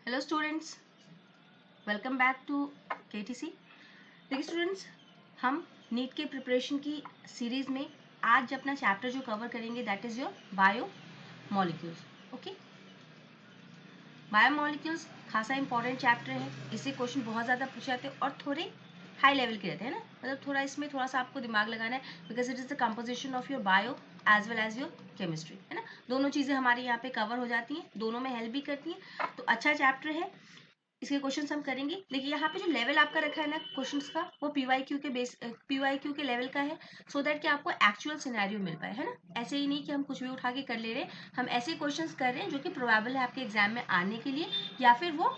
Hello students, welcome back to KTC. देखिए students, हम NEET के प्रिपरेशन की सीरीज में आज अपना चैप्टर जो कवर करेंगे that is your bio molecules. Okay, bio molecules खासा इंपॉर्टेंट चैप्टर है। इससे क्वेश्चन बहुत ज़्यादा पूछे जाते हैं और थोड़े हाई लेवल के रहते हैं ना, मतलब थोड़ा इसमें थोड़ा सा आपको दिमाग लगाना है because it is the composition of your bio as well as your chemistry, है ना। दोनों चीज़ें हमारे यहाँ पे कवर हो जाती हैं, दोनों में हेल्प भी करती हैं, तो अच्छा चैप्टर है। इसके क्वेश्चंस हम करेंगे। देखिए यहाँ पे जो लेवल आपका रखा है ना क्वेश्चंस का, वो पीवाईक्यू के पीवाईक्यू के लेवल का है, सो दैट कि आपको एक्चुअल सिनेरियो मिल पाए, है ना। ऐसे ही नहीं कि हम कुछ भी उठा के कर ले रहे हैं, हम ऐसे क्वेश्चंस कर रहे हैं जो कि प्रोबेबल है आपके एग्जाम में आने के लिए, या फिर वो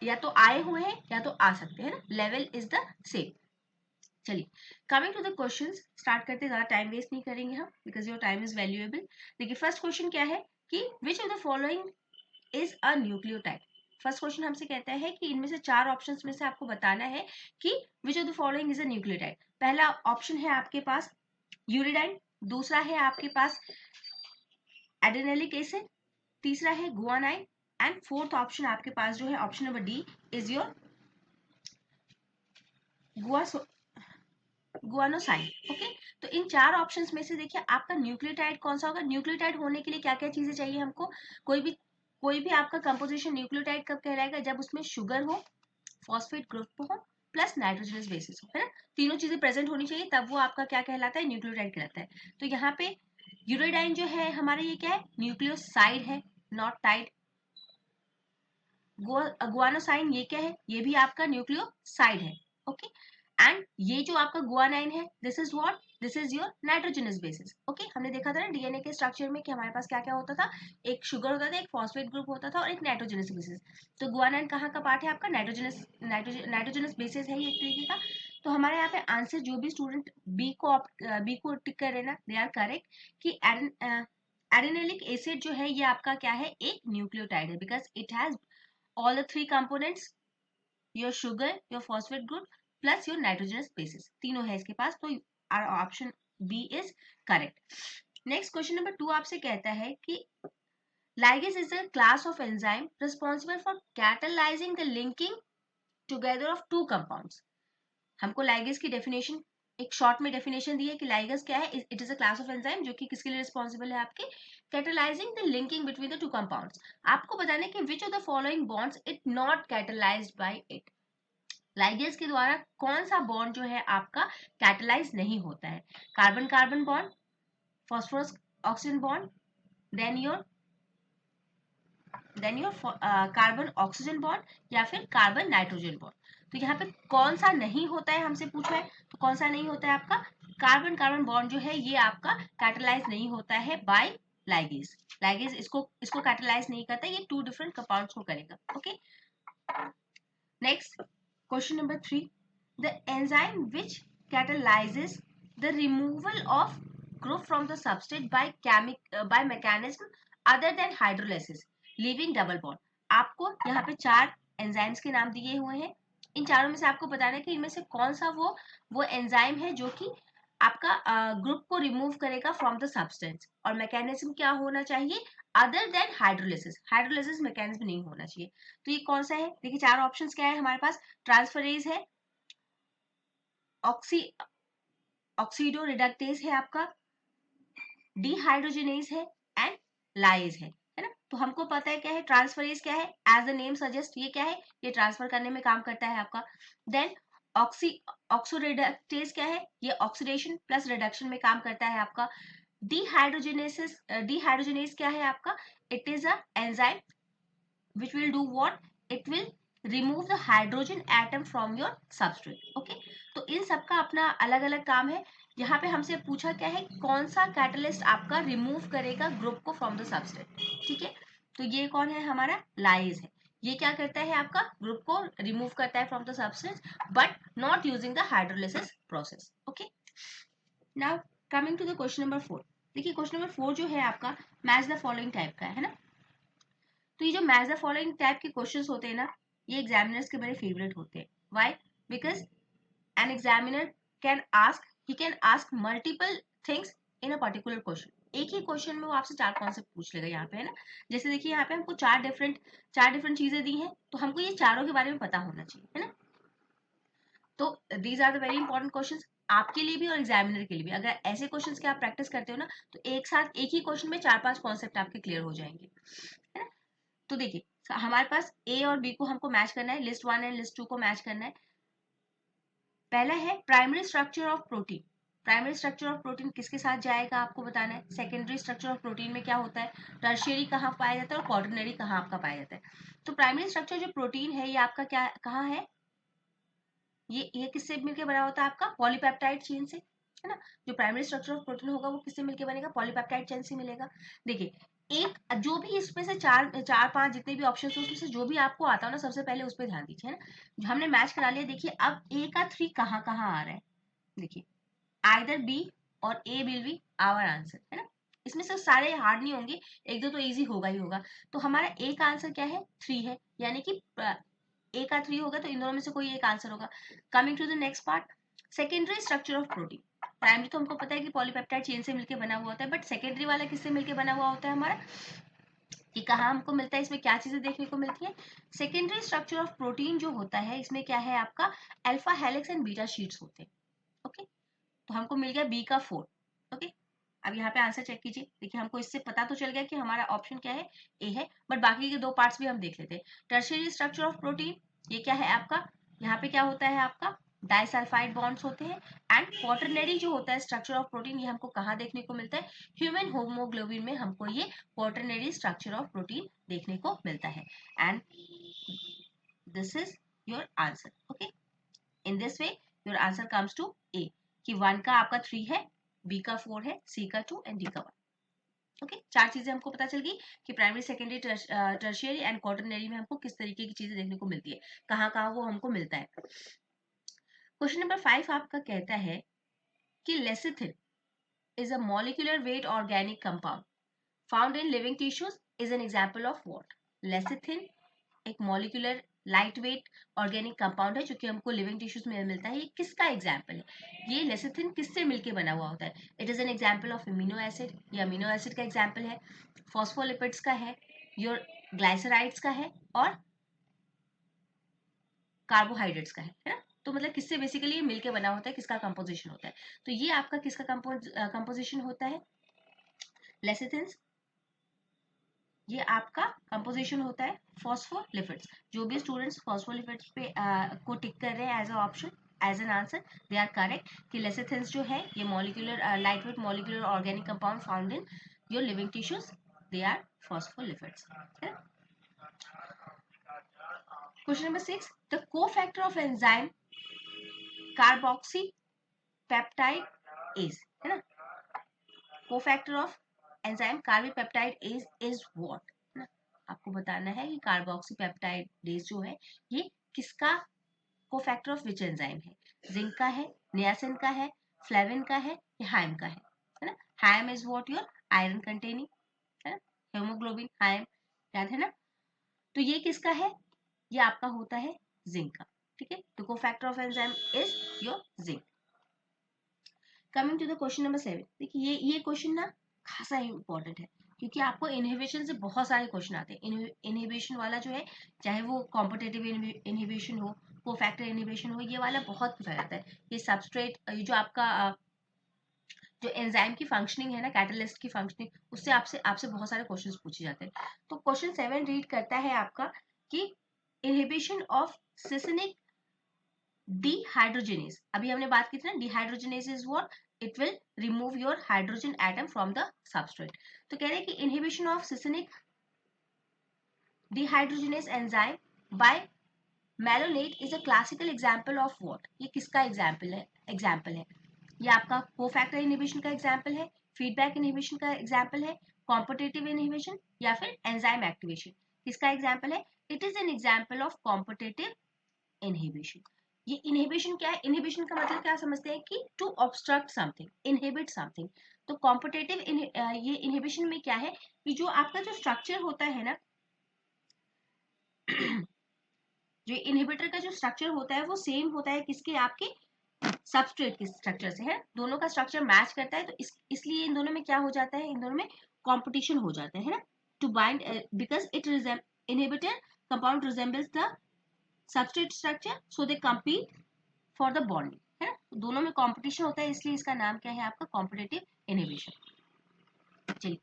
या तो आए हुए हैं या तो आ सकते हैं ना। Level is the same. चलिए, coming to the questions start करते, ज़्यादा टाइम वेस्ट नहीं करेंगे हम because your time is valuable. देखिए फर्स्ट क्वेश्चन क्या है कि which of the following is a nucleotide. First question हमसे कहता है कि इनमें से चार ऑप्शंस में से आपको बताना है कि which of the following is a nucleotide. पहला ऑप्शन है आपके पास यूरिडाइन, दूसरा है आपके पास एडेनिलिक एसिड, तीसरा है गुआनाइन एंड फोर्थ ऑप्शन आपके पास जो है option number D is your गुआनोसाइन। Okay, तो इन चार ऑप्शंस में से देखिए आपका न्यूक्लियोटाइड कौन सा होगा। न्यूक्लियोटाइड होने के लिए क्या क्या चीजें चाहिए हमको। कोई भी आपका कंपोजिशन न्यूक्लियोटाइड कब कहलाएगा, जब उसमें शुगर हो, फॉस्फेट ग्रुप हो, प्लस नाइट्रोजनस बेसिस हो, है ना। तीनों चीजें प्रेजेंट होनी चाहिए, तब वो आपका क्या कहलाता है, न्यूक्लियोटाइड कहलाता है। तो यहाँ पे यूरेडाइन जो है हमारा ये क्या है, न्यूक्लियोसाइड है, नॉट टाइड। गुआनोसाइन ये क्या है, ये भी आपका न्यूक्लियोसाइड है। ओके, एंड ये जो आपका गुआनाइन है this is what, this is your nitrogenous bases. Okay, हमने देखा था ना डीएनए के स्ट्रक्चर में कि हमारे पास क्या क्या होता था, एक शुगर होता था, एक फॉस्फेट ग्रुप होता था और एक नाइट्रोजनस बेसिस। तो गुआनाइन कहाँ का पार्ट है आपका, नाइट्रोजनस बेसिस है ये एक तरीके का। तो हमारे यहाँ पे आंसर जो भी स्टूडेंट बी को टिक कर रहे ना, दे आर करेक्ट कि एडेनिलिक एसिड जो है ये आपका क्या है, एक न्यूक्लियोटाइड है because it has all the three components, your sugar, your phosphate group plus your nitrogenous bases, तीनों है इसके पास। तो our option B is correct. Next question number 2 आपसे कहता है कि ligase is a class of enzyme responsible for catalyzing the linking together of two compounds. हमको ligase की डेफिनेशन एक शॉर्ट में डेफिनेशन दी है कि लाइगेज क्या है, it is a class of enzyme जो कि किसके लिए रिस्पॉन्सिबल है, आपके catalysing the linking between the two compounds. आपको बताना है कि which of the following bonds it not catalysed by it. Ligase के द्वारा कौन सा बॉन्ड जो है आपका कैटलाइज नहीं होता है। Carbon carbon bond, phosphorus oxygen bond, then your carbon oxygen bond, या फिर कार्बन नाइट्रोजन बॉन्ड। तो यहाँ पे कौन सा नहीं होता है हमसे पूछा है, तो कौन सा नहीं होता है आपका कार्बन कार्बन बॉन्ड जो है ये आपका कैटलाइज नहीं होता है बाय लाइगेज। लाइगेज इसको इसको कैटलाइज नहीं करता, ये टू डिफरेंट कंपाउंड्स को करेगा। Okay, next question number 3, the enzyme which catalyzes the removal of group from the substrate by mechanism other than hydrolysis leaving double bond। आपको यहाँ पे चार एंजाइम्स के नाम दिए हुए हैं, इन चारों में से आपको बताना है कि इनमें से कौन सा वो एंजाइम है जो कि आपका ग्रुप को रिमूव करेगा फ्रॉम द सब्सटेंस, और मैकेनिज्म क्या होना चाहिए, other than hydrolysis. Hydrolysis mechanism नहीं होना चाहिए। तो ये कौन सा है, देखिए चार ऑप्शंस क्या है हमारे पास, ट्रांसफरेज है, ऑक्सीडो रिडक्टेज है आपका, डिहाइड्रोजनेज है एंड लाइज है ना। तो हमको पता है क्या है ट्रांसफरेज, क्या है, एज द नेम सजेस्ट ये क्या है, ये ट्रांसफर करने में काम करता है आपका। देन ऑक्सोरिडक्टेज क्या है, ये ऑक्सीडेशन प्लस रिडक्शन में काम करता है आपका। डिहाइड्रोजनेज क्या है आपका, it is a enzyme which will do what, it will remove the hydrogen atom from your substrate। Okay, तो इन सबका अपना अलग अलग काम है। यहाँ पे हमसे पूछा क्या है, कौन सा कैटलिस्ट आपका रिमूव करेगा ग्रुप को फ्रॉम द सबस्ट्रेट। ठीक है, तो ये कौन है हमारा, लाइज है। ये क्या करता है आपका, ग्रुप को रिमूव करता है from the substrate but not using the hydrolysis process. Okay, now coming to the question number 4। देखिए क्वेश्चन नंबर 4 जो है आपका मैच द फॉलोइंग टाइप का है ना। तो ये जो मैच द फॉलोइंग टाइप के क्वेश्चंस होते हैं ना, ये एग्जामिनर्स के बड़े फेवरेट होते हैं। Why, because an examiner can ask, he can ask multiple things in a particular question. एक ही क्वेश्चन में वो आपसे 4 कॉन्सेप्ट पूछ लेगा यहाँ पे, है ना। जैसे देखिए यहाँ पे हमको चार डिफरेंट चीजें दी हैं, तो हमको ये चारों के बारे में पता होना चाहिए, है ना। तो these are the very important questions आपके लिए भी और एग्जामिनर के लिए भी। अगर ऐसे क्वेश्चंस के आप प्रैक्टिस करते हो ना, तो एक साथ एक ही क्वेश्चन में 4-5 कॉन्सेप्ट आपके क्लियर हो जाएंगे, है ना। तो देखिए हमारे पास ए और बी को हमको मैच करना है, लिस्ट 1 एंड लिस्ट 2 को मैच करना है। पहला है primary structure of protein. Primary structure of protein किसके साथ जाएगा आपको बताना है। सेकेंडरी स्ट्रक्चर ऑफ प्रोटीन में क्या होता है, टर्शियरी कहाँ पाया जाता है और क्वार्टरनरी कहाँ आपका पाया जाता है। तो प्राइमरी स्ट्रक्चर जो प्रोटीन है ये आपका क्या कहाँ है, ये किससे मिलकर बना होता है आपका, पॉलीपेप्टाइड चेन से, है ना। जो प्राइमरी स्ट्रक्चर ऑफ प्रोटीन होगा वो किससे मिलकर बनेगा, पॉलीपेप्टाइड चेन से मिलेगा। देखिए एक जो भी इसमें से चार पांच जितने भी ऑप्शन है उसमें से जो भी आपको आता हो ना, सबसे पहले उस पर ध्यान दीजिए, है ना। जो हमने मैच करा लिया, देखिए अब ए का 3 कहाँ कहाँ आ रहा है, देखिए आइदर बी और ए विल बी आवर आंसर, है ना। इसमें से सारे हार्ड नहीं होंगे, एक दो तो इजी होगा ही होगा। तो हमारा ए का आंसर क्या है, 3 है, यानी कि ए का 3 होगा तो इन दोनों में से कोई एक आंसर होगा। Coming to the next part, secondary structure of protein. Primary तो हमको पता है कि पॉलीपेप्टाइड चेन से मिलकर बना हुआ होता है, बट सेकेंडरी वाला किससे मिलकर बना हुआ होता है हमारा, कि कहाँ हमको मिलता है, इसमें क्या चीजें देखने को मिलती है। सेकेंडरी स्ट्रक्चर ऑफ प्रोटीन जो होता है इसमें क्या है आपका, alpha helix and beta sheets होते हैं। ओके, तो हमको मिल गया बी का 4। ओके, अब यहाँ पे आंसर चेक कीजिए। देखिए हमको इससे पता तो चल गया कि हमारा ऑप्शन क्या है, ए है, बट बाकी के दो पार्ट्स भी हम देख लेते हैं। टर्शियरी स्ट्रक्चर ऑफ प्रोटीन, ये क्या है आपका, यहाँ पे क्या होता है आपका, डाइसल्फाइड बॉन्ड्स होते हैं। एंड क्वार्टरनरी जो होता है स्ट्रक्चर ऑफ प्रोटीन, ये हमको कहाँ देखने को मिलता है, ह्यूमन होमोग्लोबिन में हमको ये क्वार्टरनरी स्ट्रक्चर ऑफ प्रोटीन देखने को मिलता है। And this is your answer. Okay, in this way your answer comes to A, कि 1 का आपका 3 है, बी का 4 है, सी का 2 एंड डी का 1। ओके, चार चीजें हमको पता चल गई कि primary secondary tertiary and quaternary में हमको किस तरीके की चीजें देखने को मिलती है, कहाँ कहाँ वो हमको मिलता है। क्वेश्चन नंबर 5 आपका कहता है कि lecithin is a molecular weight organic compound found in living tissues is an example of what. Lecithin एक molecular light weight organic compound है जो कि हमको लिविंग टिश्यूज में मिलता है। ये किसका एग्जाम्पल है, ये लेसिथिन किससे मिलके बना हुआ होता है। It is an example of amino acid, ये अमीनो एसिड का एग्जाम्पल है, फॉस्फोलिपिड्स का है, योर ग्लाइसराइड्स का है, और कार्बोहाइड्रेट्स का है ना। तो मतलब किससे बेसिकली ये मिलके बना होता है, किसका कंपोजिशन होता है। तो ये आपका किसका कंपोजिशन होता है, लेसिथिन, ये आपका कंपोजिशन होता है फॉस्फोलिपिड्स। जो भी स्टूडेंट्स फॉस्फोलिपिड्स पे को टिक कर रहे हैं as a option as an answer, they are correct, कि लेसिथिन्स जो है ये molecular light weight molecular organic compound found in your living tissues, they are phospholipids. Question number 6, the cofactor of enzyme carboxy peptide is, है ना, cofactor of enzyme carbopeptide is what, है ना। आपको बताना है कि कार्बोक्सी पेप्टाइडेज जो है ये किसका कोफैक्टर ऑफ विच एंजाइम है, जिंक का है, नियासिन का है, फ्लेविन का है, या हाइम का है ना। Hymn is what, your iron containing, है ना, हेमोग्लोबिन हाइम, याद है ना। तो ये किसका है, ये आपका होता है जिंक का, ठीक है। तो cofactor of enzyme is your zinc. Coming to the question number 7, देखिए ये क्वेश्चन ना खासा इंपॉर्टेंट है, क्योंकि आपको इनहिबिशन से बहुत सारे क्वेश्चन आते हैं। इनहिबिशन वाला जो है, चाहे वो कॉम्पिटेटिव इनहिबिशन हो, कोफैक्टर इनहिबिशन हो, ये वाला बहुत पूछा जाता है। ये सबस्ट्रेट, ये जो आपका जो एंजाइम की फंक्शनिंग है ना, कैटलिस्ट की फंक्शनिंग, उससे आपसे आपसे बहुत सारे क्वेश्चंस पूछे जाते हैं। तो क्वेश्चन 7 रीड करता है आपका कि इनहिबिशन ऑफ सिस्टोनिक डिहाइड्रोजिनेज, अभी हमने बात की थी ना, dehydrogenase is what, it will remove your hydrogen atom from the substrate. तो कह रहे हैं कि inhibition of succinic dehydrogenase enzyme by malonate is a classical example of what, ये किसका एग्जांपल है। ये आपका कोफैक्टर इनहिबिशन का एग्जांपल है, फीडबैक इनहिबिशन का एग्जांपल है, कॉम्पिटिटिव इनहिबिशन, या फिर एंजाइम एक्टिवेशन, किसका एग्जांपल है। It is an example of competitive inhibition. ये इनहिबिशन क्या है, इनहिबिशन का मतलब क्या समझते हैं कि to obstruct something, inhibit something. तो कॉम्पिटिटिव ये इनहिबिशन में क्या है कि जो आपका जो स्ट्रक्चर होता है ना जो इनहिबिटर का जो स्ट्रक्चर होता है वो सेम होता है किसके, आपके सबस्ट्रेट के स्ट्रक्चर से है, दोनों का स्ट्रक्चर मैच करता है, तो इसलिए इन दोनों में क्या हो जाता है, इन दोनों में कॉम्पिटिशन हो जाता है ना, to bind because it inhibitor compound resembles the substrate structure, so they compete for the bonding, है ना, दोनों में कॉम्पिटिशन होता है, इसलिए इसका नाम क्या है आपका, कॉम्पिटिटिव इनहिबिशन। चलिए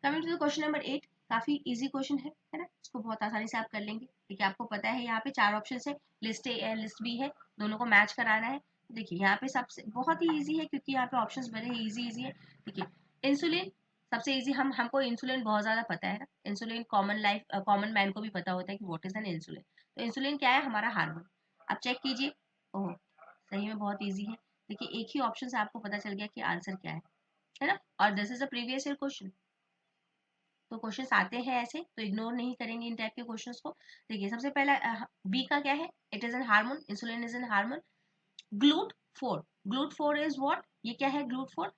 coming to the question number 8, काफी इजी क्वेश्चन है ना, इसको बहुत आसानी से आप कर लेंगे। देखिए आपको पता है यहाँ पे 4 ऑप्शन है, लिस्ट ए है लिस्ट बी है, दोनों को मैच कराना है। देखिए यहाँ पे सबसे बहुत ही इजी है, क्योंकि यहाँ पे ऑप्शंस बड़े ही इजी है। देखिए इंसुलिन सबसे इजी, हमको इंसुलिन बहुत ज्यादा पता है ना, इंसुलिन कॉमन मैन को भी पता होता है कि व्हाट इज एन इंसुलिन। तो इंसुलिन क्या है, हमारा हार्मोन। अब चेक कीजिए, ओह सही में बहुत इजी है। देखिए एक ही ऑप्शन से आपको पता चल गया कि आंसर क्या है ना, और this is a previous year question, तो क्वेश्चंस आते हैं ऐसे, तो इग्नोर नहीं करेंगे इन टाइप के क्वेश्चंस को। देखिए सबसे पहला बी का क्या है, it is N hormone, insulin is an hormone. GLUT four, GLUT four is what, ये क्या है GLUT four,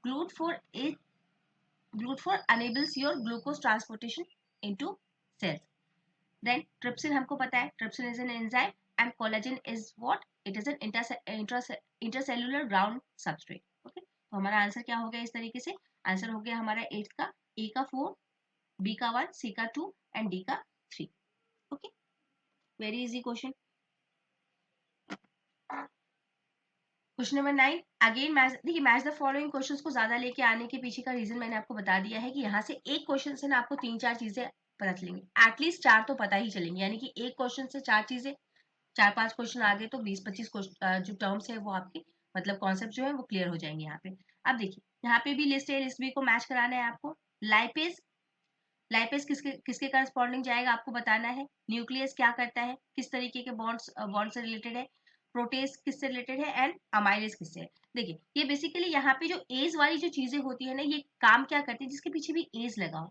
GLUT four is GLUT four enables your glucose transportation into cells. Then trypsin हमको पता है, trypsin is an enzyme, and collagen is what, it is an intercellular ground substrate. Okay, तो हमारा answer क्या हो गया, इस तरीके से आंसर हो गया हमारा 8 का, ए का 4, बी का 1, सी का 2 एंड डी का 3। Okay, very easy question. Question number 9, again match, देखिए मैच द फॉलोइंग क्वेश्चंस को ज्यादा लेके आने के पीछे का रीजन मैंने आपको बता दिया है कि यहाँ से एक क्वेश्चन से ना आपको 3-4 चीजें पता चलेंगी, एटलीस्ट 4 तो पता ही चलेंगी, यानी कि एक क्वेश्चन से 4 चीजें, 4-5 क्वेश्चन आगे तो 20-25 जो टर्म्स है वो आपके मतलब कॉन्सेप्ट जो है वो क्लियर हो जाएंगे यहाँ पे। अब देखिए यहाँ पे भी लिस्ट ए लिस्ट बी को मैच कराना है आपको। लाइपेज, लाइपेज किसके किसके करस्पॉन्डिंग जाएगा आपको बताना है। न्यूक्लियस क्या करता है, किस तरीके के बॉन्ड से रिलेटेड है। प्रोटेज किससे रिलेटेड है एंड अमाइलेज किससे है। देखिए ये बेसिकली यहाँ पे जो एज वाली जो चीजें होती है ना, ये काम क्या करती है, जिसके पीछे भी एज लगा हो।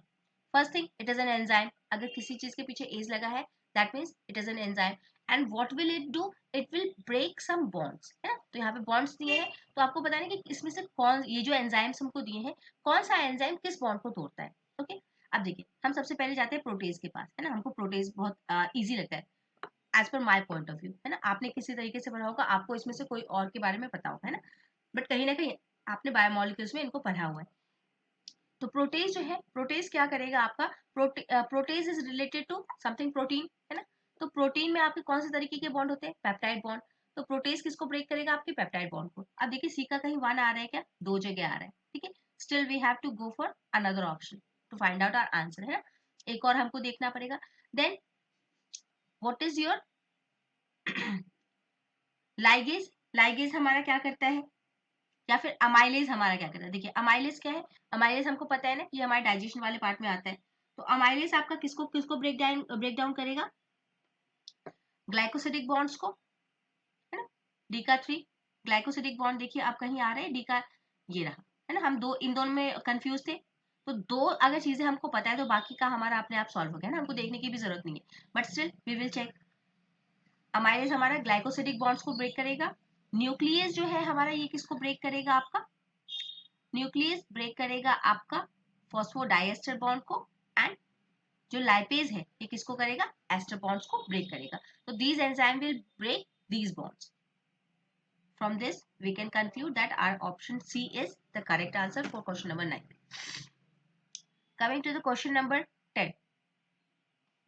First thing, it is an enzyme, अगर किसी चीज के पीछे एज लगा है that means it is an enzyme. And what will it do, it will break some bonds, है ना, तो यहाँ पे बॉन्ड्स दिए हैं, तो आपको बताना है कि इसमें से कौन, ये जो एंजाइम्स हमको दिए हैं, कौन सा एंजाइम किस बॉन्ड को तोड़ता है। ओके, अब देखिए हम सबसे पहले जाते हैं प्रोटेज के पास, है ना, हमको प्रोटेज बहुत इजी लगता है as per my point of view, है ना, आपने किसी तरीके से पढ़ा होगा, आपको इसमें से कोई और के बारे में पता होगा, है ना, बट कहीं ना कहीं आपने बायोमोलिक्यूल्स में इनको पढ़ा हुआ है। तो प्रोटेज जो है, प्रोटेज क्या करेगा आपका, protease is related to something protein, है ना, तो प्रोटीन में आपके कौन से तरीके के बॉन्ड होते हैं, पेप्टाइड बॉन्ड। तो प्रोटेज किसको ब्रेक करेगा, आपके पेप्टाइड बॉन्ड को। अब देखिए सी का कहीं 1 आ रहा है क्या, 2 जगह आ रहा है, ठीक है, still we have to go for another option to find out our answer, है ना, एक और हमको देखना पड़ेगा। Then what is your ligase, ligase हमारा क्या करता है, या फिर अमाइलेज हमारा क्या करता है। देखिए अमाइलेज क्या है, अमाइलेज हमको पता है ना कि हमारे डाइजेशन वाले पार्ट में आता है, तो अमाइलेज आपका किसको किसको ब्रेक डाउन करेगा, ग्लाइकोसिडिक बॉन्ड्स को, है ना, डी का 3, ग्लाइकोसिडिक बॉन्ड देखिए आप कहीं आ रहे हैं, डी का ये रहा, है ना, हम दो इन दोनों में कंफ्यूज थे, तो दो अगर चीजें हमको पता है तो बाकी का हमारा अपने आप सॉल्व हो गया ना, हमको देखने की भी जरूरत नहीं है, but still we will check. Amylase हमारा ग्लाइकोसिडिक बॉन्ड्स को ब्रेक करेगा। न्यूक्लियस जो है हमारा, ये किसको ब्रेक करेगा, आपका न्यूक्लियस ब्रेक करेगा आपका फॉस्फोडाइएस्टर बॉन्ड को। एंड जो लाइपेज है ये किसको करेगा, एस्टर बॉन्ड्स को ब्रेक करेगा। तो these enzyme will break these bonds. From this we can conclude that our option C is the correct answer for question number 9. Coming to the question number 10.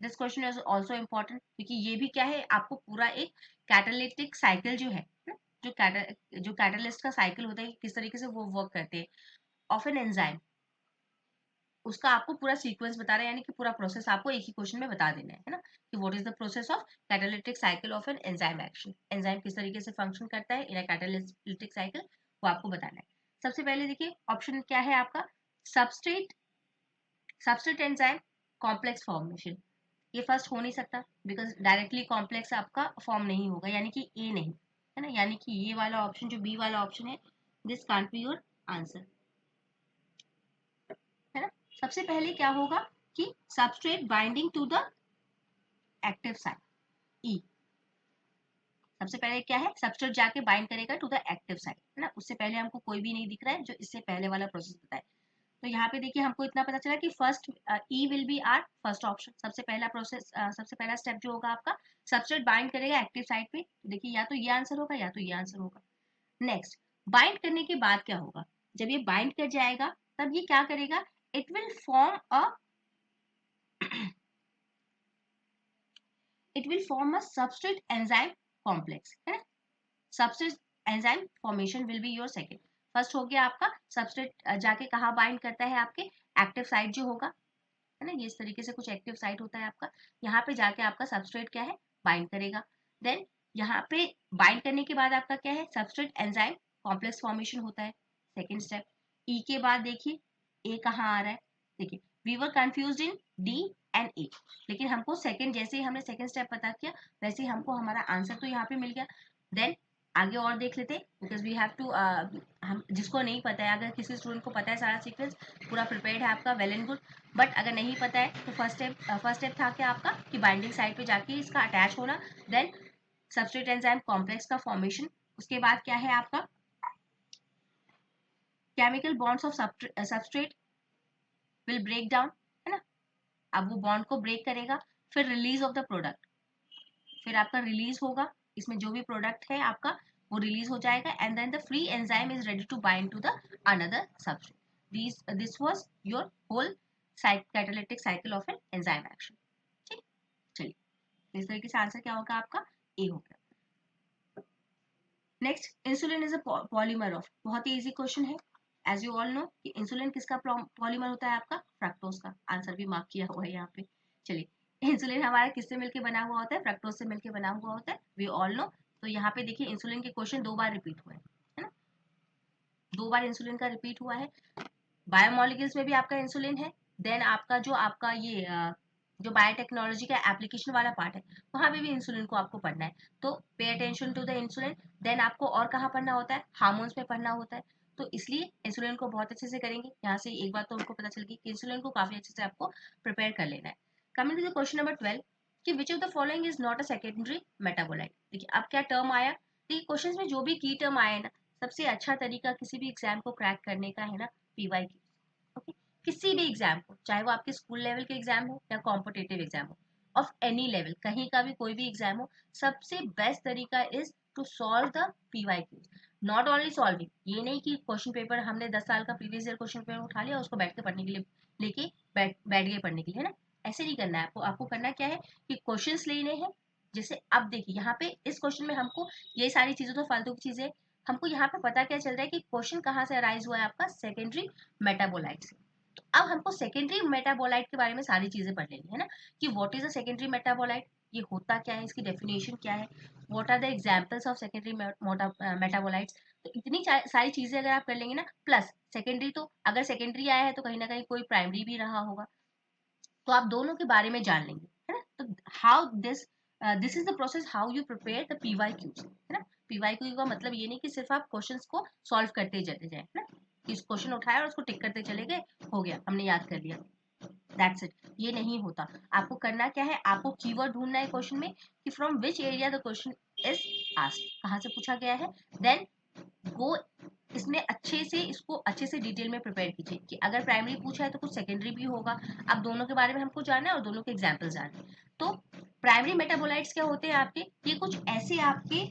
This question is also important क्योंकि ये भी क्या है, आपको पूरा एक catalytic cycle जो है, जो कैटालिस्ट का साइकिल होता है किस तरीके से वो वर्क करते हैं ऑफ एन एंजाइम, उसका आपको पूरा सीक्वेंस बता रहा है, यानी कि पूरा प्रोसेस आपको एक ही क्वेश्चन में बता देना है ना, कि what is the process of catalytic cycle of an enzyme action, enzyme किस तरीके से फंक्शन करता है इन अ कैटालिटिक साइकिल, वो आपको बताना है। सबसे पहले देखिए ऑप्शन क्या है आपका, substrate, substrate enzyme complex formation, ये फर्स्ट हो नहीं सकता बिकॉज डायरेक्टली कॉम्प्लेक्स आपका फॉर्म नहीं होगा, यानी कि ए नहीं, है ना, यानी कि ये वाला ऑप्शन जो बी वाला ऑप्शन है, this can't be your answer, है ना। सबसे पहले क्या होगा कि substrate binding to the active site, E, सबसे पहले क्या है, सबस्ट्रेट जाके बाइंड करेगा टू द एक्टिव साइट, है ना, उससे पहले हमको कोई भी नहीं दिख रहा है जो इससे पहले वाला प्रोसेस बताए। तो यहाँ पे देखिए हमको इतना पता चला कि first E will be our first option, सबसे पहला प्रोसेस, सबसे पहला स्टेप जो होगा आपका सबस्ट्रेट बाइंड करेगा एक्टिव साइट पे। देखिए या तो ये आंसर होगा या तो ये आंसर होगा। नेक्स्ट, बाइंड करने के बाद क्या होगा, जब ये बाइंड कर जाएगा तब ये क्या करेगा, it will form a substrate enzyme complex, है ना। Substrate enzyme formation will be your second. First हो गया आपका सबस्ट्रेट जाके कहाँ बाइंड करता है, आपके एक्टिव साइट जो होगा, है ना, ये इस तरीके से कुछ एक्टिव साइट होता है आपका, यहाँ पे जाके आपका सबस्ट्रेट क्या है, बाइंड करेगा। देन यहाँ पे बाइंड करने के बाद आपका क्या है, सबस्ट्रेट एंजाइम कॉम्प्लेक्स फॉर्मेशन होता है, सेकेंड स्टेप। ई के बाद देखिए ए कहाँ आ रहा है, देखिए we were confused in D and A, लेकिन हमको सेकेंड, जैसे ही हमने सेकेंड स्टेप पता किया वैसे ही हमको हमारा आंसर तो यहाँ पे मिल गया। देन आगे और देख लेते हैं, बिकॉज वी हैव टू, हम जिसको नहीं पता है, अगर किसी स्टूडेंट को पता है सारा सीक्वेंस पूरा प्रिपेयर्ड है आपका, वेल एंड गुड, बट अगर नहीं पता है तो फर्स्ट स्टेप था क्या आपका, कि बाइंडिंग साइट पे जाके इसका अटैच होना, देन सबस्ट्रेट एंजाइम कॉम्प्लेक्स का फॉर्मेशन, उसके बाद क्या है आपका, chemical bonds of substrate will break down, है ना, अब वो बॉन्ड को ब्रेक करेगा, फिर रिलीज ऑफ द प्रोडक्ट, फिर आपका रिलीज होगा, इसमें जो भी प्रोडक्ट है आपका वो रिलीज हो जाएगा, and then the free enzyme is ready to bind to the another substrate. This was your whole catalytic cycle of an enzyme action. ठीक, चलिए इस तरीके से आंसर क्या होगा आपका, ए हो गया। Next, insulin is a polymer of, बहुत ही इजी क्वेश्चन है, एज यू ऑल नो कि इंसुलिन किसका पॉलीमर होता है आपका, फ्रक्टोज का, आंसर भी मार्क किया हुआ है यहाँ पे। चलिए इंसुलिन हमारा किससे मिलके बना हुआ होता है, फ्रक्टोज से मिलके बना हुआ होता है, वी ऑल नो। तो यहाँ पे देखिए इंसुलिन के क्वेश्चन 2 बार रिपीट हुए है ना, 2 बार इंसुलिन का रिपीट हुआ है। बायोमोलिक्यूल्स में भी आपका इंसुलिन है, देन आपका जो आपका ये जो बायोटेक्नोलॉजी का एप्लीकेशन वाला पार्ट है वहां पे भी इंसुलिन को आपको पढ़ना है, तो pay attention to the insulin. Then आपको और कहाँ पढ़ना होता है, हार्मोन्स में पढ़ना होता है, तो इसलिए इंसुलिन को बहुत अच्छे से करेंगे। यहाँ से एक बात तो उनको पता चल गई कि इंसुलिन को काफी अच्छे से आपको प्रिपेयर कर लेना है। Coming to the question number 12 कि which of the following is not a secondary metabolite. देखिए अब क्या टर्म आया, देखिए क्वेश्चन में जो भी की टर्म आए ना, सबसे अच्छा तरीका किसी भी एग्जाम को क्रैक करने का है ना, पीवाई की। ओके, किसी भी एग्जाम को, चाहे वो आपके स्कूल लेवल के एग्जाम हो या कॉम्पिटेटिव एग्जाम हो, ऑफ एनी लेवल, कहीं का भी कोई भी एग्जाम हो, सबसे बेस्ट तरीका is to solve the PYQs. Not only solving, ये नहीं कि क्वेश्चन पेपर हमने 10 साल का प्रीवियस ईयर क्वेश्चन पेपर उठा लिया उसको बैठ के पढ़ने के लिए लेके बैठ गए पढ़ने के लिए, है ना, ऐसे नहीं करना है आपको। आपको करना क्या है कि क्वेश्चंस लेने हैं, जैसे अब देखिए यहाँ पे इस क्वेश्चन में हमको ये सारी चीजें तो फालतू की चीजें, हमको यहाँ पे पता क्या चल रहा है कि क्वेश्चन कहाँ से अराइज हुआ है आपका, सेकेंडरी मेटाबोलाइट से। तो अब हमको सेकेंडरी मेटाबोलाइट के बारे में सारी चीजें पढ़ लेनी है ना, कि what is a secondary metabolite, ये होता क्या है, इसकी डेफिनेशन क्या है, what are the examples of secondary metabolites. तो इतनी सारी चीजें अगर आप कर लेंगे ना, प्लस सेकेंडरी, तो अगर सेकेंडरी आया है तो कहीं ना कहीं कोई प्राइमरी भी रहा होगा, तो आप दोनों के बारे में जान लेंगे, है ना। तो how this is the process how you prepare the PYQs, है ना। पीवाईक्यू का मतलब ये नहीं कि सिर्फ आप क्वेश्चंस को सॉल्व करते चले जाए, है ना, कि इस क्वेश्चन उठाया और उसको टिक करते चले गए, हो गया हमने याद कर लिया, दैट्स इट, ये नहीं होता। आपको करना क्या है, आपको कीवर्ड ढूंढना है क्वेश्चन में कि from which area the question is asked, कहाँ से पूछा गया है, देन गो इसमें इसको अच्छे से डिटेल में प्रिपेयर कीजिए कि अगर प्राइमरी पूछा है तो कुछ सेकेंडरी भी होगा। अब दोनों के बारे में हमको जानना है और दोनों के एग्जाम्पल जानना है। तो प्राइमरी मेटाबोलाइट्स क्या होते हैं आपके, ये कुछ ऐसे आपके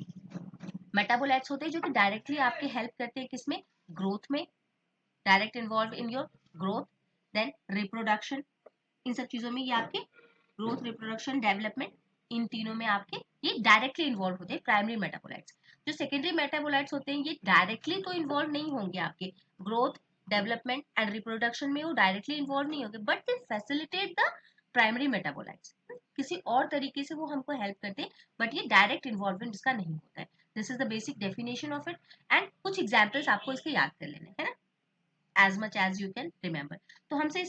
मेटाबोलाइट्स होते हैं जो कि डायरेक्टली आपके हेल्प करते हैं किसमें, ग्रोथ में, direct involve in your growth, then reproduction, इन सब चीजों में ये आपके ग्रोथ, रिप्रोडक्शन, डेवलपमेंट, इन तीनों में आपके ये डायरेक्टली इन्वॉल्व होते हैं प्राइमरी मेटाबोलाइट्स। जो सेकेंडरी मेटाबोलाइट्स होते हैं ये डायरेक्टली तो इन्वॉल्व नहीं होंगे आपके ग्रोथ, डेवलपमेंट एंड रिप्रोडक्शन में, वो डायरेक्टली इन्वॉल्व नहीं होंगे, but they facilitate the primary metabolites, किसी और तरीके से वो हमको हेल्प करते हैं, बट ये डायरेक्ट इन्वॉल्वमेंट इसका नहीं होता है। This is the basic definition of it, and कुछ एग्जाम्पल्स आपको इसके याद कर लेने, है ना, as much as you can remember। तो हमसे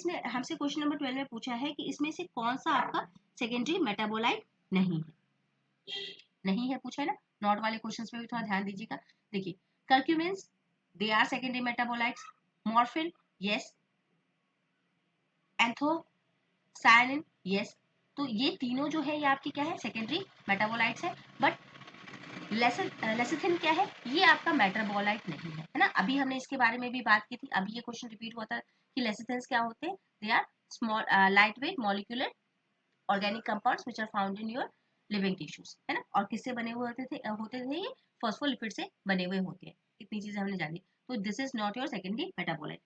क्वेश्चन नंबर 12 में पूछा है कि इसमें से कौन सा आपका सेकेंडरी मेटाबोलाइट नहीं है पूछा है ना। नॉट वाले क्वेश्चंस में भी थोड़ा ध्यान दीजिएगा। देखिए curcumins, they are secondary metabolites, morphine yes, anthocyanin yes, तो ये तीनों जो है ये आपकी क्या है, सेकेंडरी मेटाबोलाइट्स है, बट लेसिथिन क्या है, ये आपका मेटाबोलाइट नहीं है, है ना। अभी हमने इसके बारे में भी बात की थी, अभी ये क्वेश्चन रिपीट हुआ था कि lecithins क्या होते हैं, they are small lightweight molecular organic compounds which are found in your living tissues, है ना। और किससे बने हुए होते थे ये फॉस्फोलिपिड से बने हुए होते हैं। इतनी चीजें हमने जानी। तो this is not your secondary metabolite.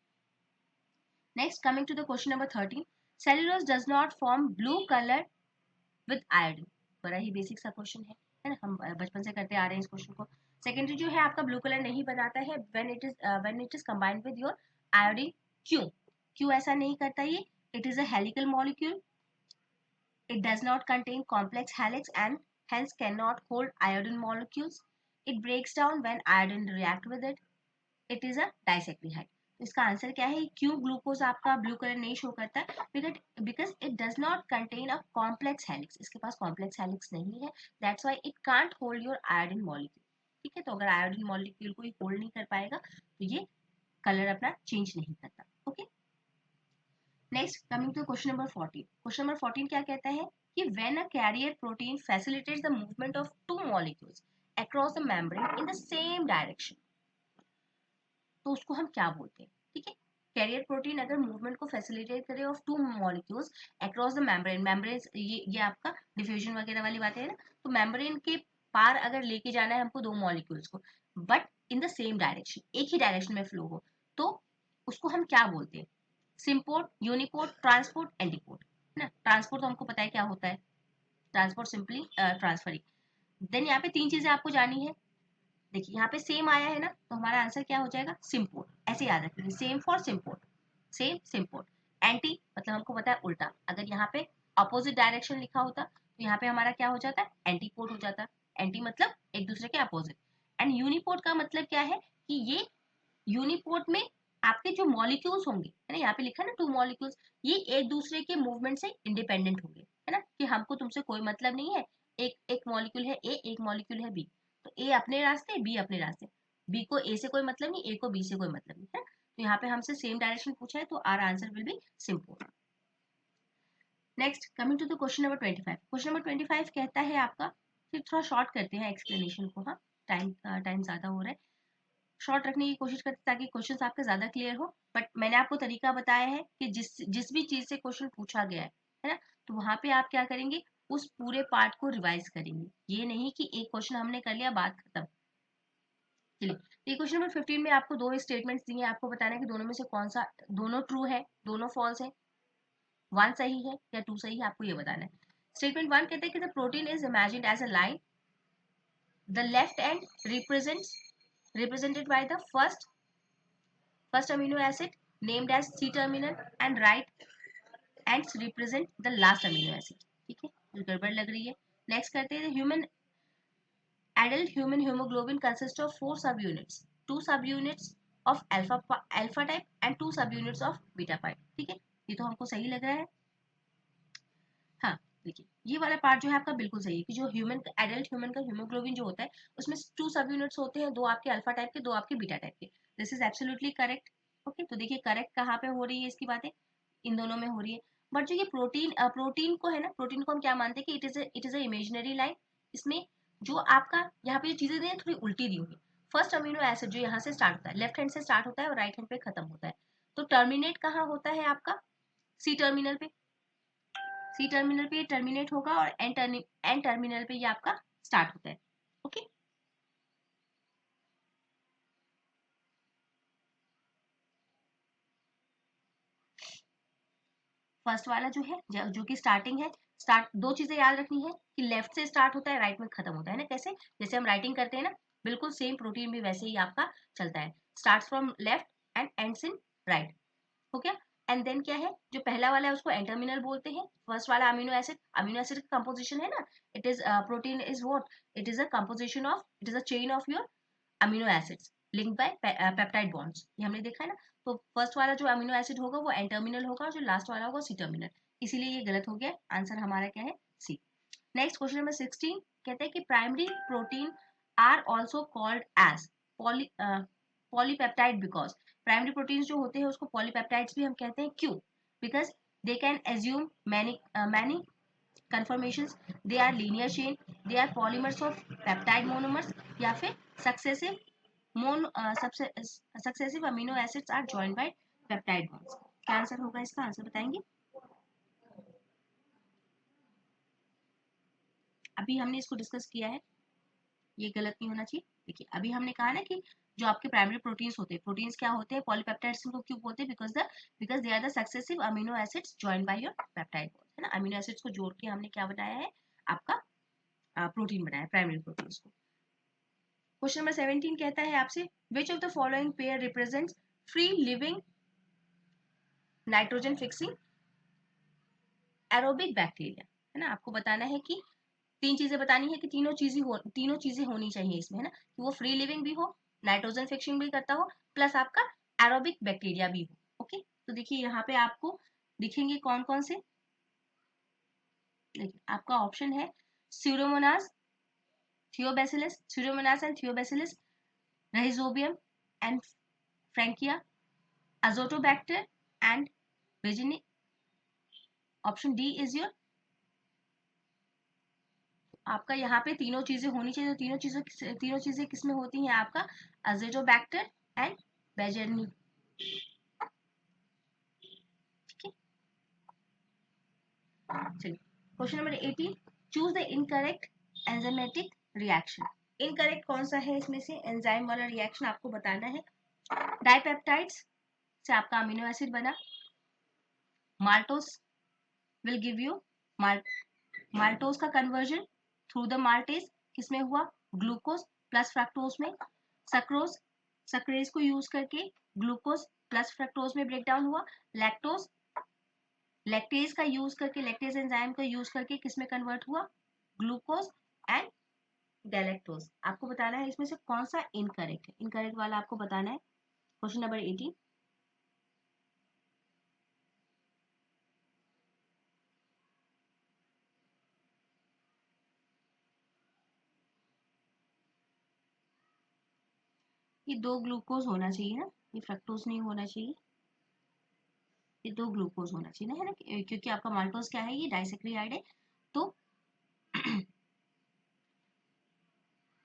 Next, coming to the question number 13, cellulose does not form blue colour with iodine. बड़ा ही बेसिक सा क्वेश्चन है ना, हम बचपन से करते आ रहे हैं इस क्वेश्चन को। सेकेंडरी जो है आपका ब्लू कलर नहीं बनाता है when it is combined with your iodine. क्यों क्यों ऐसा नहीं करता ये? It is a helical molecule, it does not contain complex helix and hence cannot hold iodine molecules. It breaks down when iodine react with it. It is a disaccharide. इसका answer क्या है? क्यों ग्लूकोज आपका blue colour नहीं show करता है? Because it does not contain a complex helix. इसके पास complex helix नहीं है, that's why it can't hold your iodine molecule. ठीक है, तो अगर आयोडीन मॉलिक्यूल को होल्ड नहीं कर पाएगा तो ये कलर अपना चेंज नहीं करता। Okay, next, coming to question number 14। Question number 14 क्या कहता है कि when a carrier protein facilitates the movement of two molecules across the membrane in the same direction, तो उसको हम क्या बोलते हैं? ठीक है, कैरियर प्रोटीन अगर मूवमेंट को फैसिलिटेट करे of two molecules across the membrane, membrane ये आपका डिफ्यूजन वगैरह वाली बातें है ना, तो मेम्ब्रेन के पार अगर लेके जाना है हमको दो मॉलिक्यूल्स को, but in the same direction, एक ही डायरेक्शन में फ्लो हो, तो उसको हम क्या बोलते हैं? सिम्पोर्ट, यूनिपोर्ट, ट्रांसपोर्ट, एंटीपोर्ट, है ना। ट्रांसपोर्ट तो हमको पता है क्या होता है, ट्रांसपोर्ट सिंपली ट्रांसफरिंग। देन यहाँ पे तीन चीजें आपको जानी है। देखिए यहाँ पे सेम आया है ना, तो हमारा आंसर क्या हो जाएगा? सिम्पोर्ट। ऐसे याद रखिए, same for symport, same symport. Anti मतलब हमको पता है उल्टा, अगर यहाँ पे अपोजिट डायरेक्शन लिखा होता तो यहाँ पे हमारा क्या हो जाता है? एंटीपोर्ट हो जाता। एंटी मतलब एक दूसरे के अपोजिट। एंड यूनिपोर्ट का मतलब क्या है कि ये यूनिपोर्ट में आपके जो मॉलिक्यूल्स होंगे, है ना, यहाँ पे लिखा है ना टू मॉलिक्यूल्स, ये एक दूसरे के मूवमेंट से इंडिपेंडेंट होंगे, है ना, कि हमको तुमसे कोई मतलब नहीं है। एक एक मॉलिक्यूल है ए, एक मॉलिक्यूल है बी, तो ए अपने रास्ते, बी अपने रास्ते, बी को ए से कोई मतलब नहीं, ए को बी से कोई मतलब नहीं है। तो यहाँ पे हमसे सेम डायरेक्शन पूछा है, तो our answer will be simple. Next, coming to the question number 25। Question number 25 कहता है आपका, फिर थोड़ा शॉर्ट करते हैं एक्सप्लेनेशन को, हाँ, टाइम ज्यादा हो रहा है, शॉर्ट रखने की कोशिश करते हैं ताकि क्वेश्चंस आपके ज्यादा क्लियर हो। बट मैंने आपको तरीका बताया है कि जिस जिस भी चीज से क्वेश्चन पूछा गया है ना, तो वहां पे आप क्या करेंगे? उस पूरे पार्ट को रिवाइज करेंगे। ये नहीं कि एक क्वेश्चन हमने कर लिया, बात खत्म। चलिए, ये क्वेश्चन नंबर 15 में आपको दो स्टेटमेंट्स दिए हैं, आपको बताना है कि दोनों में से कौन सा, दोनों ट्रू है, दोनों फॉल्स है, वन सही है या टू सही है, आपको ये बताना है। स्टेटमेंट वन कहते हैं कि the protein is imagined as a line, the left end represented by the first amino acid named as C terminal and right ends represent the last amino acid। ठीक है, जो गड़बड़ लग रही है। नेक्स्ट करते हैं, human adult human hemoglobin consists of 4 subunits, 2 subunits of alpha type and 2 subunits of beta type। ठीक है, ये तो हमको सही लग रहा है। हाँ, देखिए ये वाला पार्ट जो है आपका बिल्कुल सही है कि जो एडल्ट ह्यूमन का हीमोग्लोबिन जो होता है उसमें 2 सब यूनिट्स होते हैं, दो आपके अल्फा टाइप के, दो आपके बीटा टाइप के। This is absolutely correct. Okay, तो देखिए करेक्ट कहाँ पे हो रही है इसकी बातें? इन दोनों में हो रही है। बट जो ये प्रोटीन को है ना, प्रोटीन को हम क्या मानते हैं कि it is a imaginary line. इसमें जो आपका यहाँ पे जो चीजें दी हैं थोड़ी उल्टी दी हुई। फर्स्ट अमीनो एसिड जो यहाँ से स्टार्ट होता है, लेफ्ट हैंड से स्टार्ट होता है और राइट हैंड पे खत्म होता है, तो टर्मिनेट कहाँ होता है आपका? सी टर्मिनल पे। सी टर्मिनल पे ये टर्मिनेट होगा और एन टर्मिनल पे ये आपका स्टार्ट होता है। ओके, फर्स्ट वाला जो है जो कि स्टार्टिंग है, स्टार्ट दो चीजें याद रखनी है कि लेफ्ट से स्टार्ट होता है, राइट में खत्म होता है ना। कैसे? जैसे हम राइटिंग करते हैं ना, बिल्कुल सेम प्रोटीन भी वैसे ही आपका चलता है, start from left and ends in right. हो गया। एंड देन क्या है, जो पहला वाला है उसको एन टर्मिनल बोलते हैं। फर्स्ट वाला अमीनो एसिड का कंपोजिशन है ना, it is protein is what, it is a composition of, it is a chain of your amino acids linked by peptide bonds, ये हमने देखा है ना। तो फर्स्ट वाला जो अमीनो एसिड होगा वो एन टर्मिनल होगा और जो लास्ट वाला होगा सी टर्मिनल, इसीलिए ये गलत हो गया। आंसर हमारा क्या है? सी। नेक्स्ट क्वेश्चन नंबर 16 कहते हैं कि primary protein are also called as polypeptide because, primary proteins जो होते हैं उसको पॉलीपेप्टाइड्स भी हम कहते हैं। क्यों? Because they can assume many conformations, they are linear chain, they are polymers of peptide monomers, या फिर successive amino acids are joined by peptide bonds। क्या आंसर होगा इसका? आंसर बताएंगे? अभी हमने इसको डिस्कस किया है, ये गलत नहीं होना चाहिए। देखिए अभी हमने कहा ना कि जो आपके प्राइमरी प्रोटीन्स होते हैं, प्रोटीन्स क्या होते हैं? पॉलीपेप्टाइड्स को क्यों बोलते हैं? Because they are the successive amino acids joined by your peptide bond, है ना। अमीनो एसिड्स को जोड़ के हमने क्या बनाया है? आपका प्रोटीन बनाया, प्राइमरी प्रोटीन्स को। क्वेश्चन नंबर 17 कहता है आपसे, विच of the following pair represents free living nitrogen fixing aerobic bacteria, है ना। आपको बताना है कि तीन चीजें बतानी है कि तीनों चीजें होनी चाहिए इसमें, है ना, कि वो फ्री लिविंग भी हो, नाइट्रोजन फिक्सिंग भी करता हो, प्लस आपका एरोबिक बैक्टीरिया भी हो। ओके, तो देखिए यहाँ पे आपको दिखेंगे कौन कौन से। देखिए आपका ऑप्शन है Pseudomonas, Pseudomonas and Thiobacillus, Rhizobium and Frankia, Azotobacter and Beijerinckia. Option D is your. आपका यहाँ पे तीनों चीजें होनी चाहिए, तो तीनों चीजें किसमें होती हैं? आपका अज़ोटोबैक्टर एंड बेजिनी। ठीक है, चलिए question number 18, choose the incorrect enzymatic reaction. Incorrect कौन सा है इसमें से? एंजाइम वाला रिएक्शन आपको बताना है। डाइपेप्टाइड्स से आपका अमीनो एसिड बना, maltose will give you maltose का कन्वर्जन थ्रू द माल्टेज किसमें हुआ? ग्लूकोज प्लस फ्रक्टोज में। सक्रोज सक्रेज को यूज करके ग्लूकोज प्लस फ्रक्टोज में ब्रेक डाउन हुआ। लैक्टोज लैक्टेज का यूज करके, लैक्टेज एंजाइम का यूज करके किसमें कन्वर्ट हुआ? Glucose and galactose. आपको बताना है इसमें से कौन सा इनकरेक्ट है, इनकरेक्ट वाला आपको बताना है। क्वेश्चन नंबर 18, ये दो ग्लूकोज होना चाहिए ना, ये फ्रक्टोज नहीं होना चाहिए, ये दो ग्लूकोज होना चाहिए ना, है ना, क्योंकि आपका माल्टोज क्या है? ये डाइसेक्रियाइड है। तो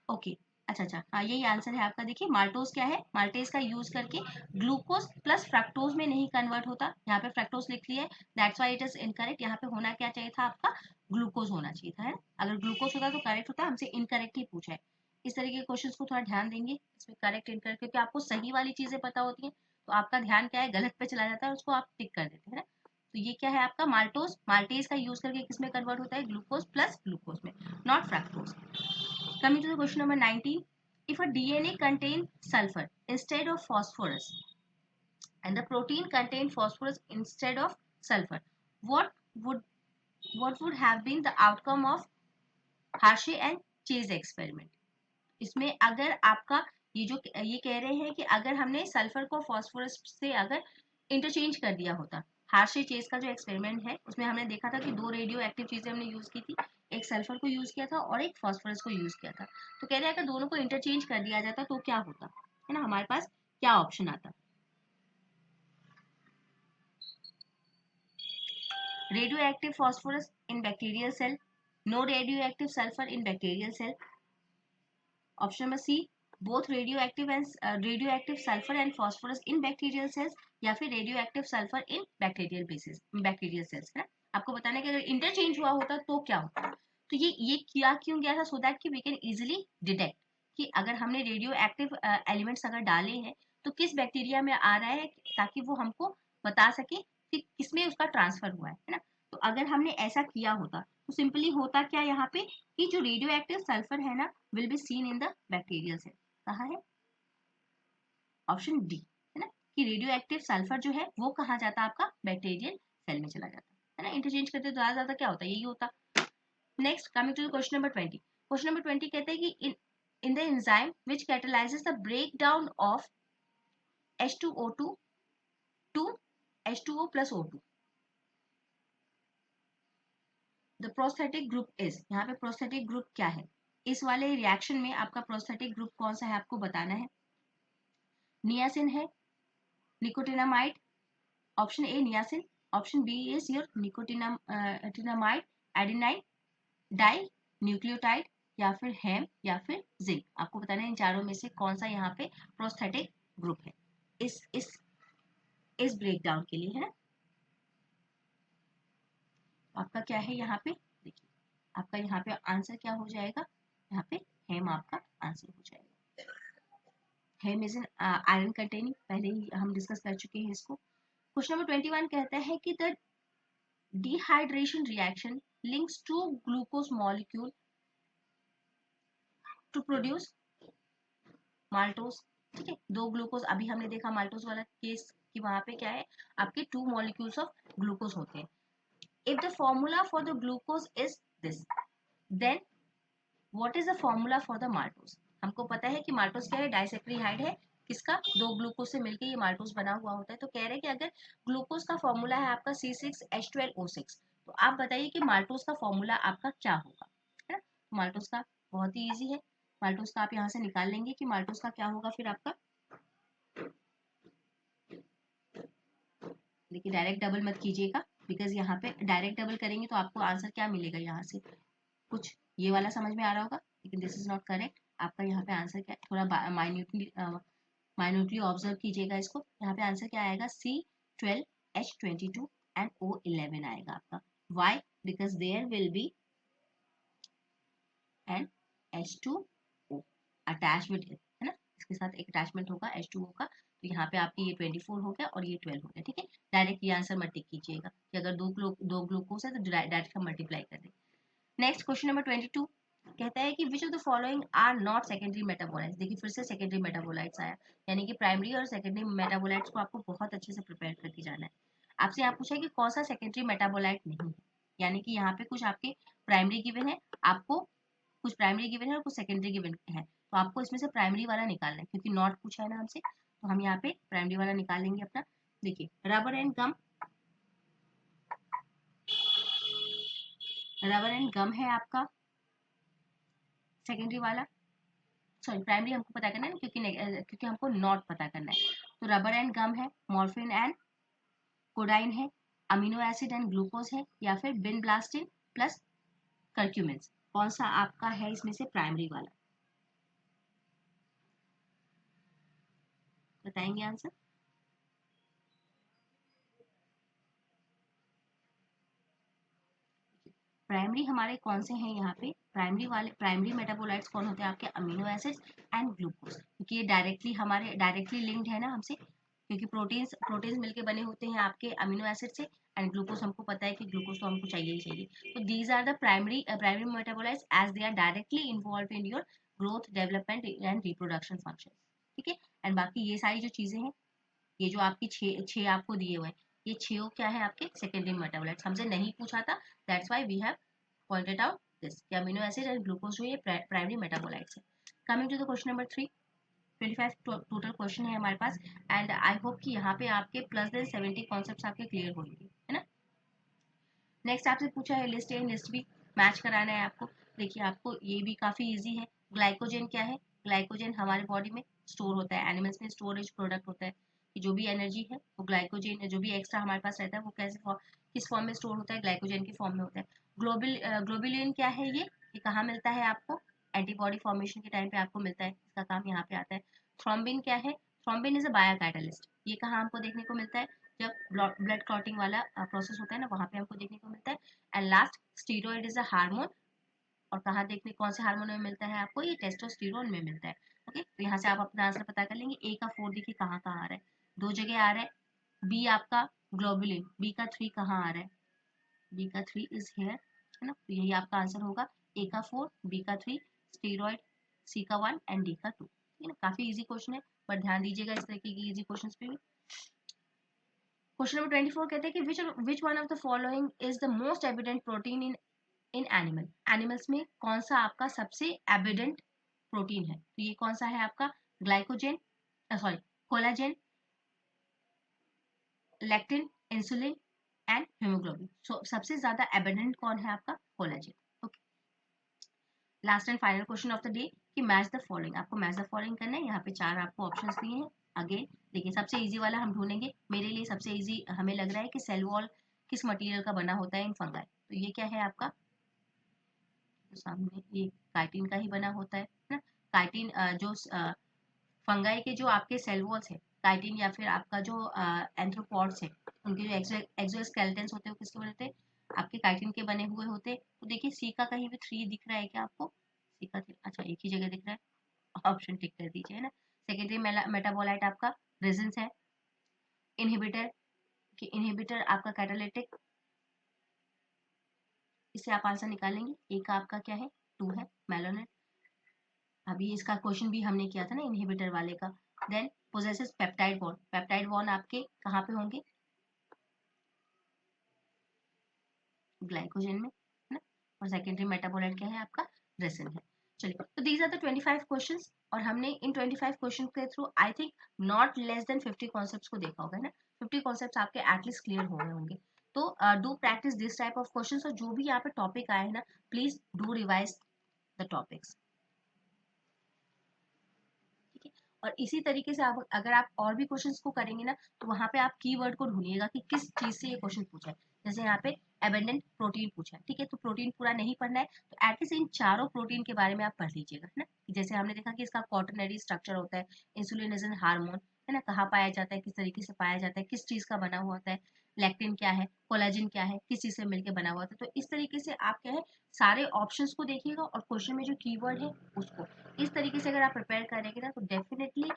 ओके, अच्छा, हाँ यही आंसर है आपका। देखिए माल्टोज क्या है? माल्टेज का यूज करके ग्लूकोज प्लस फ्रक्टोज में नहीं कन्वर्ट होता, यहाँ पे फ्रक्टोज लिख लिया है, that's why it is incorrect. यहाँ पे होना क्या चाहिए था? आपका ग्लूकोज होना चाहिए था, है ना। अगर ग्लूकोज होता तो करेक्ट होता, हमसे इनकरेक्ट ही पूछा है। इस तरीके के क्वेश्चन को थोड़ा ध्यान देंगे इसमें, करेक्ट इनकरेक्ट, क्योंकि आपको सही वाली चीजें पता होती है तो आपका ध्यान क्या है? गलत पे चला जाता है, उसको आप टिक कर देते हैं ना। तो ये क्या है आपका? माल्टोज, माल्टेज का यूज करके किसमें कन्वर्ट होता है? ग्लूकोज प्लस ग्लूकोज में, not fructose. Coming to the question number 19, if a DNA contains sulfur instead of phosphorus and the protein contains phosphorus instead of sulfur, what would what would have been the outcome of Hershey and Chase experiment? इसमें अगर आपका ये कह रहे हैं कि अगर हमने सल्फर को फास्फोरस से अगर इंटरचेंज कर दिया होता, हार्शे चेस का जो एक्सपेरिमेंट है उसमें हमने देखा था कि दो रेडियो एक्टिव चीजें हमने यूज की थी, एक सल्फर को यूज किया था और एक फास्फोरस को यूज किया था। तो कह रहे हैं अगर दोनों को इंटरचेंज कर दिया जाता तो क्या होता, है ना, हमारे पास क्या ऑप्शन आता? Radio active phosphorus in bacterial cell, no radio active sulphur in bacterial cell. Option number C, both radioactive sulphur and phosphorus in bacterial cells, या फिर radioactive sulphur in bacterial cells, है ना। आपको बताना है कि अगर इंटरचेंज हुआ होता तो क्या होता। तो ये किया क्यों गया था? सो दैट कि वी कैन इजिली डिटेक्ट कि अगर हमने रेडियो एक्टिव एलिमेंट्स अगर डाले हैं तो किस बैक्टीरिया में आ रहा है, ताकि वो हमको बता सके कि किसमें उसका ट्रांसफर हुआ है ना। तो अगर हमने ऐसा किया होता तो सिंपली होता क्या यहाँ पे कि जो रेडियो एक्टिव सल्फर है ना will be seen in the bacterial cell. कहा है? ऑप्शन डी, है ना, कि रेडियो एक्टिव सल्फर जो है वो कहा जाता है? आपका बैक्टीरियल सेल में चला जाता है ना। इंटरचेंज करते तो ज्यादा क्या होता है? यही होता। Next, coming to question number 20। Question number 20 कहते हैं कि in the enzyme which catalyses the breakdown of H2O2 to H2O plus O2, the prosthetic group is. यहाँ पे प्रोस्थेटिक ग्रुप क्या है? इस वाले रिएक्शन में आपका प्रोस्थेटिक ग्रुप कौन सा है आपको बताना है। नियासिन है, nicotinamide, option A niacin, option B is your nicotinamide, adenine, di nucleotide, या फिर हेम, या फिर जिंक। आपको बताना है इन चारों में से कौन सा यहाँ पे प्रोस्थेटिक ग्रुप है। इस इस ब्रेकडाउन के लिए, है ना। आपका क्या है यहाँ पे, देखिए आपका यहाँ पे आंसर क्या हो जाएगा, यहाँ पे हेम आपका आंसर हो जाएगा। हेम इज एन आयरन कंटेनिंग, पहले ही हम डिस्कस कर चुके हैं इसको। क्वेश्चन नंबर 21 कहता है कि the dehydration reaction links two glucose molecule to produce maltose. ठीक है, दो ग्लूकोज, अभी हमने देखा माल्टोज वाला केस कि वहां पे क्या है, आपके 2 मॉलिक्यूल्स ऑफ ग्लूकोज होते हैं। If the formula for the glucose is this, then what is the formula for the maltose. हमको पता है कि माल्टोज क्या है, डाइसैक्रिहाइड है, किसका, 2 ग्लूकोज से मिलकर ये माल्टोज बना हुआ होता है। तो कह रहे हैं कि अगर ग्लूकोज का फॉर्मूला है आपका C6H12O6, तो आप बताइए कि माल्टोज का फॉर्मूला आपका क्या होगा, है ना। माल्टोज का बहुत ही इजी है, माल्टोज का आप यहाँ से निकाल लेंगे कि माल्टोज का क्या होगा फिर आपका। देखिए डायरेक्ट डबल मत कीजिएगा, बिकॉज यहाँ पे डायरेक्ट डबल करेंगे तो आपको आंसर क्या मिलेगा, यहाँ से कुछ ये वाला समझ में आ रहा होगा, लेकिन दिस इज नॉट करेक्ट। आपका यहाँ पे आंसर क्या, थोड़ा माइन्यूटली ऑब्जर्व कीजिएगा इसको। यहाँ पे आंसर क्या आएगा, C12H22 एंड O11 आएगा आपका। Why, because there will be an H2O attachment, है ना, इसके साथ एक अटैचमेंट होगा H2O का। तो यहाँ पे आपकी ये 24 हो गया और ये 12 हो गया। ठीक है, डायरेक्ट ये आंसर मत टिक कीजिएगा कि अगर दो ग्लूकोज है तो डायरेक्ट हम मल्टीप्लाई कर दें। नेक्स्ट क्वेश्चन नंबर 22 कहता है कि which of the following are not secondary metabolites. देखिए फिर से सेकेंडरी मेटाबोलाइट्स आया, यानी कि प्राइमरी और सेकेंडरी मेटाबोलाइट्स को आपको बहुत अच्छे से प्रिपेयर करके जाना है। आपसे यहाँ पूछा है कि कौन सा सेकेंडरी मेटाबोलाइट नहीं है, यानी कि यहाँ पे कुछ आपके प्राइमरी गिवन है, आपको कुछ प्राइमरी गिवन है और कुछ सेकेंडरी गिवन है, तो आपको इसमें से प्राइमरी वाला निकालना है, क्योंकि नॉट पूछा है ना हमसे, तो हम यहाँ पे प्राइमरी वाला निकाल लेंगे अपना। देखिए rubber and gum, rubber and gum है आपका सेकेंडरी वाला, सॉरी प्राइमरी हमको पता करना है क्योंकि हमको नॉट पता करना है। तो रबर एंड गम है, मॉर्फिन एंड कोडाइन है, अमीनो एसिड एंड ग्लूकोज है, या फिर बिनब्लास्टिन प्लस कर्क्यूमिन्स। कौन सा आपका है इसमें से प्राइमरी वाला, बताएंगे आंसर। प्राइमरी हमारे कौन से हैं यहाँ पे, प्राइमरी मेटाबोलाइट्स कौन होते हैं आपके, अमीनो एसिड्स एंड ग्लूकोज, क्योंकि ये डायरेक्टली लिंक्ड है ना हमसे, क्योंकि प्रोटीन्स मिलके बने होते हैं आपके अमीनो एसिड से, एंड ग्लूकोज हमको पता है कि ग्लूकोज तो हमको चाहिए ही चाहिए। तो these are the primary metabolites as they are directly involve in your growth, development and reproduction function. ठीक है, एंड बाकी ये सारी जो चीजें हैं, ये जो आपकी छह आपको दिए हुए हैं, ये छह क्या है आपके सेकेंडरी मेटाबोलाइट्स, हमसे नहीं पूछा था, that's why we have pointed out this कि अमीनो एसिड एंड ग्लूकोज जो ये प्राइमरी मेटाबोलाइट्स है। Coming to the question number 3, 25 total question है हमारे पास, एंड आई होप कि यहाँ पे आपके प्लस देन 70 कॉन्सेप्ट्स आपके क्लियर होंगे, है ना। नेक्स्ट आपसे पूछा है list A list B, match कराना है आपको। देखिए आपको ये भी काफी इजी है। ग्लाइकोजन क्या है, ग्लाइकोजन हमारे बॉडी में स्टोर होता है, एनिमल्स में स्टोरेज प्रोडक्ट होता है, कि जो भी एनर्जी है वो ग्लाइकोजन, जो भी एक्स्ट्रा हमारे पास रहता है वो किस फॉर्म में स्टोर होता है, ग्लाइकोजन की फॉर्म में होता है। ग्लोबुलिन क्या है, ये कहाँ मिलता है आपको, एंटीबॉडी फॉर्मेशन के टाइम पे आपको मिलता है, इसका काम यहाँ पे आता है। थ्रोम्बिन क्या है, थ्रोम्बिन इज अ बायोकैटालिस्ट, ये कहाँ हमको देखने को मिलता है, जब ब्लड क्लॉटिंग वाला प्रोसेस होता है ना, वहाँ पे हमको देखने को मिलता है। And last steroid is a hormone, और कहाँ देखने, कौन से हार्मोन में मिलता है आपको, ये टेस्टोस्टेरोन में मिलता है। ओके, तो यहाँ से आप अपना आंसर पता कर लेंगे। ए का 4 देखिए कहाँ कहाँ आ रहा है, 2 जगह आ रहा है। बी आपका ग्लोबुलिन, बी का 3 कहाँ आ रहा है, बी का 3 इज हेयर, है ना, तो यही आपका आंसर होगा। ए का 4, बी का 3, स्टीरॉइड सी का 1 एंड डी का 2। ठीक है ना, काफी इजी क्वेश्चन है, पर ध्यान दीजिएगा इस तरीके की इजी क्वेश्चन पे भी। क्वेश्चन नंबर 24 कहते हैं कि which one of the following is the most evident protein in animal. Animals में कौन सा आपका सबसे एविडेंट प्रोटीन है, तो ये कौन सा है आपका, glycogen, sorry collagen, lectin, insulin and haemoglobin. So सबसे ज्यादा एविडेंट कौन है आपका, collagen. Okay, last and final question of the day कि मैच द फॉलोइंग, आपको मैच द फॉलोइंग करना है। यहाँ पे 4 आपको ऑप्शंस दिए हैं। अगेन देखिए सबसे इजी वाला हम ढूंढेंगे, मेरे लिए सबसे इजी हमें लग रहा है कि सेल वॉल किस मटेरियल का बना होता है इन फंगाई, तो ये क्या है आपका, तो सामने ये काइटिन का ही बना होता है ना। काइटिन जो फंगाई के जो आपके सेल वॉल्स है, काइटिन या फिर आपका जो एंथ्रोपॉड्स है, उनके जो एक्सोस्केलेटन्स होते हैं वो किसके बने होते हैं? आपके काइटिन के बने हुए होते हैं। तो देखिए सी का कहीं भी 3 दिख रहा है क्या आपको? सी का 3, अच्छा एक ही जगह दिख रहा है, ऑप्शन टिक कर दीजिए, है ना। सेकेंडरी मेटाबोलाइट आपका रेजिन्स है। इनहिबिटर, कि इनहिबिटर आपका कैटालिटिक, इससे आप आंसर निकालेंगे। ए का आपका क्या है? 2 है, मेलानिन। अभी इसका क्वेश्चन भी हमने किया था ना इनहिबिटर वाले का। Then possesses peptide bond, peptide bond आपके कहाँ पे होंगे? ग्लाइकोजन में, है ना। और सेकेंडरी मेटाबोलाइट क्या है आपका? रेसिन है। चलिए, तो दीज आर द 25 क्वेश्चंस, और हमने इन 25 क्वेश्चन के through I think not less than 50 concepts को देखा होगा, है ना। 50 कॉन्सेप्ट्स आपके एटलीस्ट क्लियर हो गए होंगे। तो do practice this type of questions, और जो भी यहाँ पे टॉपिक आए हैं ना, please do revise the topics, ठीक है। और इसी तरीके से आप अगर आप और भी क्वेश्चंस को करेंगे ना, तो वहां पे आप कीवर्ड को ढूंढिएगा कि किस चीज से ये क्वेश्चन पूछा है। जैसे यहाँ पे एबेंडेंट प्रोटीन पूछा है, ठीक है, तो प्रोटीन पूरा नहीं पढ़ना है, तो एटलीस्ट इन चारों प्रोटीन के बारे में आप पढ़ लीजिएगा, है ना। जैसे हमने देखा कि इसका क्वाटरनरी स्ट्रक्चर होता है, इंसुलिन हार्मोन, है ना, कहाँ पाया जाता है, किस तरीके से पाया जाता है, किस चीज का बना हुआ होता है, लेक्टिन क्या है, कोलेजन क्या है, किस चीज से मिलकर बना हुआ होता है। तो इस तरीके से आप क्या है, सारे ऑप्शंस को देखिएगा और क्वेश्चन में जो कीवर्ड है उसको इस तरीके से अगर आप प्रिपेयर करेंगे ना, तो डेफिनेटली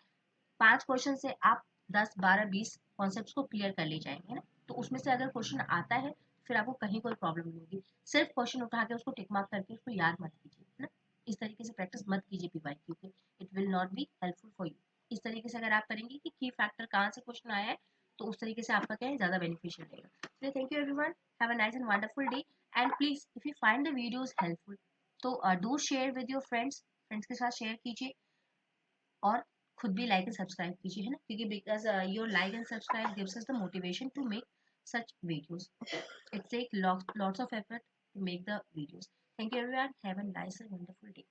5 क्वेश्चन से आप 10, 12, 20 कॉन्सेप्ट्स को क्लियर कर ले जाएंगे ना। तो उसमें से अगर क्वेश्चन आता है, फिर आपको कहीं कोई प्रॉब्लम नहीं होगी। सिर्फ क्वेश्चन उठा के उसको टिक मार्क करके उसको याद मत कीजिए, है ना। इस तरीके से प्रैक्टिस मत कीजिए पीवाईक्यू की, it will not be helpful for you. इस तरीके से अगर आप करेंगे कि की फैक्टर कहाँ से क्वेश्चन आया है, तो उस तरीके से आपका क्या है, ज्यादा बेनिफिशियल रहेगा। So thank you everyone, have a nice and wonderful day, and please if you find the videos helpful, तो do share with your friends, friends के साथ शेयर कीजिए, और खुद भी लाइक एंड सब्सक्राइब कीजिए, है ना, क्योंकि because your like and subscribe gives us the motivation to make such videos. Okay, it takes lots of effort to make the videos. Thank you everyone, have a nice and wonderful day.